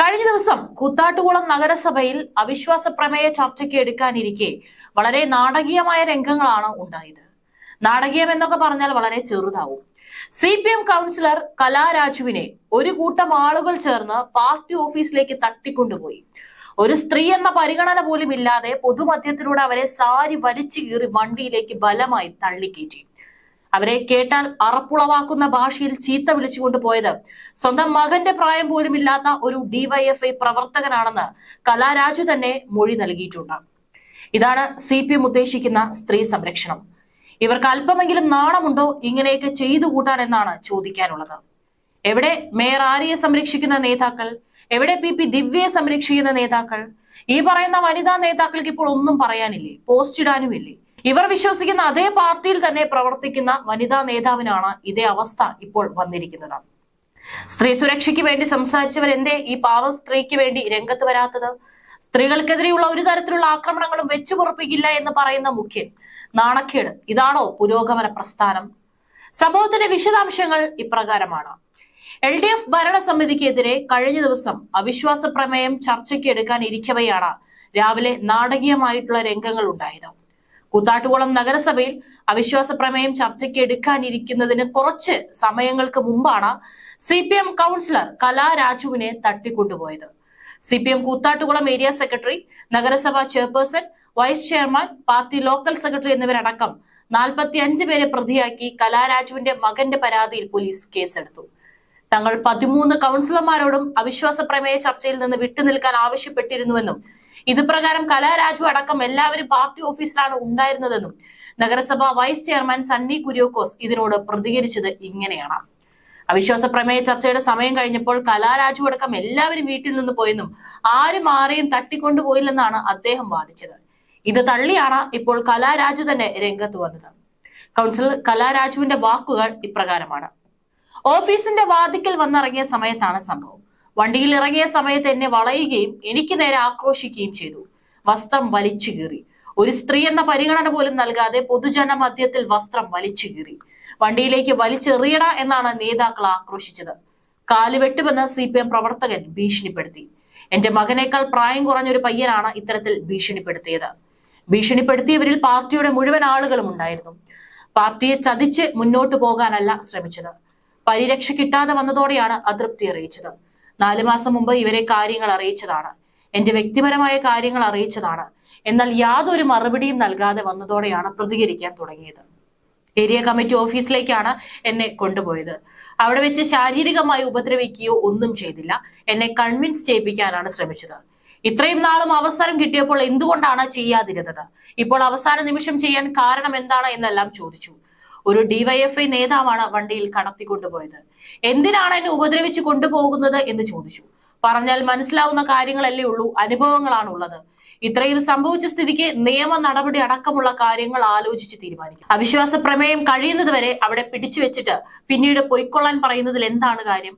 കഴിഞ്ഞ ദിവസം കൂത്താട്ടുകുളം നഗരസഭയിൽ അവിശ്വാസ പ്രമേയ ചർച്ചയ്ക്ക് എടുക്കാനിരിക്കെ വളരെ നാടകീയമായ രംഗങ്ങളാണ് ഉണ്ടായത്. നാടകീയം എന്നൊക്കെ പറഞ്ഞാൽ വളരെ ചെറുതാവും. CPM കൗൺസിലർ കലാരാജുവിനെ ഒരു കൂട്ടം ആളുകൾ ചേർന്ന് പാർട്ടി ഓഫീസിലേക്ക് തട്ടിക്കൊണ്ടുപോയി. ഒരു സ്ത്രീ എന്ന പരിഗണന പോലും ഇല്ലാതെ പൊതുമധ്യത്തിലൂടെ അവരെ സാരി വലിച്ചു കീറി വണ്ടിയിലേക്ക് ബലമായി തള്ളിക്കയറ്റി. അവരെ കേട്ടാൽ അറപ്പുളവാക്കുന്ന ഭാഷയിൽ ചീത്ത വിളിച്ചുകൊണ്ട് പോയത് സ്വന്തം മകന്റെ പ്രായം പോലും ഇല്ലാത്ത ഒരു DYFI പ്രവർത്തകനാണെന്ന് കലാരാജു തന്നെ മൊഴി നൽകിയിട്ടുണ്ട്. ഇതാണ് CPM ഉദ്ദേശിക്കുന്ന സ്ത്രീ സംരക്ഷണം. ഇവർക്ക് അല്പമെങ്കിലും നാണമുണ്ടോ ഇങ്ങനെയൊക്കെ ചെയ്തു കൂട്ടാൻ എന്നാണ് ചോദിക്കാനുള്ളത്. എവിടെ മേയർ ആര്യയെ സംരക്ഷിക്കുന്ന നേതാക്കൾ? എവിടെ PP ദിവ്യയെ സംരക്ഷിക്കുന്ന നേതാക്കൾ? ഈ പറയുന്ന വനിതാ നേതാക്കൾക്ക് ഇപ്പോൾ ഒന്നും പറയാനില്ലേ? പോസ്റ്റ് ഇടാനുമില്ലേ? ഇവർ വിശ്വസിക്കുന്ന അതേ പാർട്ടിയിൽ തന്നെ പ്രവർത്തിക്കുന്ന വനിതാ നേതാവിനാണ് ഇതേ അവസ്ഥ ഇപ്പോൾ വന്നിരിക്കുന്നത്. സ്ത്രീ സുരക്ഷയ്ക്ക് വേണ്ടി സംസാരിച്ചവർ എന്തേ ഈ പാവ സ്ത്രീക്ക് വേണ്ടി രംഗത്ത് വരാത്തത്? സ്ത്രീകൾക്കെതിരെയുള്ള ഒരു തരത്തിലുള്ള ആക്രമണങ്ങളും വെച്ചു പൊറപ്പിക്കില്ല എന്ന് പറയുന്ന മുഖ്യൻ. നാണക്കേട്. ഇതാണോ പുരോഗമന പ്രസ്ഥാനം? സംഭവത്തിന്റെ വിശദാംശങ്ങൾ ഇപ്രകാരമാണ്. LDF ഭരണസമിതിക്കെതിരെ കഴിഞ്ഞ ദിവസം അവിശ്വാസ പ്രമേയം ചർച്ചയ്ക്ക് എടുക്കാൻ ഇരിക്കവെയാണ് രാവിലെ നാടകീയമായിട്ടുള്ള രംഗങ്ങൾ ഉണ്ടായത്. കൂത്താട്ടുകുളം നഗരസഭയിൽ അവിശ്വാസ പ്രമേയം ചർച്ചയ്ക്ക് എടുക്കാനിരിക്കുന്നതിന് കുറച്ച് സമയങ്ങൾക്ക് മുമ്പാണ് CPM കൗൺസിലർ കലാരാജുവിനെ തട്ടിക്കൊണ്ടുപോയത്. CPM കൂത്താട്ടുകുളം ഏരിയ സെക്രട്ടറി, നഗരസഭാ chairperson, vice chairman, party local secretary എന്നിവരടക്കം 45 പേരെ പ്രതിയാക്കി കലാരാജുവിന്റെ മകന്റെ പരാതിയിൽ പോലീസ് കേസെടുത്തു. തങ്ങൾ 13 കൗൺസിലർമാരോടും അവിശ്വാസ പ്രമേയ ചർച്ചയിൽ നിന്ന് വിട്ടുനിൽക്കാൻ ആവശ്യപ്പെട്ടിരുന്നുവെന്നും ഇത് പ്രകാരം കലാരാജു അടക്കം എല്ലാവരും പാർട്ടി ഓഫീസിലാണ് ഉണ്ടായിരുന്നതെന്നും നഗരസഭ വൈസ് ചെയർമാൻ സണ്ണി കുര്യാക്കോസ് ഇതിനോട് പ്രതികരിച്ചത് ഇങ്ങനെയാണ്. അവിശ്വാസ പ്രമേയ ചർച്ചയുടെ സമയം കഴിഞ്ഞപ്പോൾ കലാരാജു അടക്കം എല്ലാവരും വീട്ടിൽ നിന്ന് പോയെന്നും ആരും ആരെയും തട്ടിക്കൊണ്ടുപോയില്ലെന്നാണ് അദ്ദേഹം വാദിച്ചത്. ഇത് തള്ളിയാണ് ഇപ്പോൾ കലാരാജു തന്നെ രംഗത്ത് വന്നത്. കൗൺസിലർ കലാരാജുവിന്റെ വാക്കുകൾ ഇപ്രകാരമാണ്. ഓഫീസിന്റെ വാതിക്കൽ വന്നിറങ്ങിയ സമയത്താണ് സംഭവം. വണ്ടിയിൽ ഇറങ്ങിയ സമയത്ത് എന്നെ വളയുകയും എനിക്ക് നേരെ ആക്രോശിക്കുകയും ചെയ്തു. വസ്ത്രം വലിച്ചു കീറി. ഒരു സ്ത്രീ എന്ന പരിഗണന പോലും നൽകാതെ പൊതുജന മധ്യത്തിൽ വസ്ത്രം വലിച്ചു കീറി. വണ്ടിയിലേക്ക് വലിച്ചെറിയട എന്നാണ് നേതാക്കൾ ആക്രോശിച്ചത്. കാലുവെട്ടുമെന്ന് CPM പ്രവർത്തകൻ ഭീഷണിപ്പെടുത്തി. എന്റെ മകനേക്കാൾ പ്രായം കുറഞ്ഞൊരു പയ്യനാണ് ഇത്തരത്തിൽ ഭീഷണിപ്പെടുത്തിയത്. ഭീഷണിപ്പെടുത്തിയവരിൽ പാർട്ടിയുടെ മുഴുവൻ ആളുകളും ഉണ്ടായിരുന്നു. പാർട്ടിയെ ചതിച്ച് മുന്നോട്ട് പോകാനല്ല ശ്രമിച്ചത്. പരിരക്ഷ കിട്ടാതെ വന്നതോടെയാണ് അതൃപ്തി അറിയിച്ചത്. 4 മാസം മുമ്പ് ഇവരെ കാര്യങ്ങൾ അറിയിച്ചതാണ്. എന്റെ വ്യക്തിപരമായ കാര്യങ്ങൾ അറിയിച്ചതാണ്. എന്നാൽ യാതൊരു മറുപടിയും നൽകാതെ വന്നതോടെയാണ് പ്രതികരിക്കാൻ തുടങ്ങിയത്. ഏരിയ കമ്മിറ്റി ഓഫീസിലേക്കാണ് എന്നെ കൊണ്ടുപോയത്. അവിടെ വെച്ച് ശാരീരികമായി ഉപദ്രവിക്കുകയോ ഒന്നും ചെയ്തില്ല. എന്നെ കൺവിൻസ് ചെയ്യിപ്പിക്കാനാണ് ശ്രമിച്ചത്. ഇത്രയും നാളും അവസരം കിട്ടിയപ്പോൾ എന്തുകൊണ്ടാണ് ചെയ്യാതിരുന്നത്? ഇപ്പോൾ അവസാന നിമിഷം ചെയ്യാൻ കാരണം എന്താണ് എന്നെല്ലാം ചോദിച്ചു. ഒരു DYFI നേതാവാണ് വണ്ടിയിൽ കടത്തിക്കൊണ്ടുപോയത്. എന്തിനാണ് എന്നെ ഉപദ്രവിച്ച് കൊണ്ടുപോകുന്നത് എന്ന് ചോദിച്ചു. പറഞ്ഞാൽ മനസ്സിലാവുന്ന കാര്യങ്ങളല്ലേ ഉള്ളൂ, അനുഭവങ്ങളാണ് ഉള്ളത്. ഇത്രയും സംഭവിച്ച സ്ഥിതിക്ക് നിയമ നടപടി അടക്കമുള്ള കാര്യങ്ങൾ ആലോചിച്ച് തീരുമാനിക്കും. അവിശ്വാസ പ്രമേയം കഴിയുന്നതുവരെ അവിടെ പിടിച്ചു വെച്ചിട്ട് പിന്നീട് പൊയ്ക്കൊള്ളാൻ പറയുന്നതിൽ എന്താണ് കാര്യം?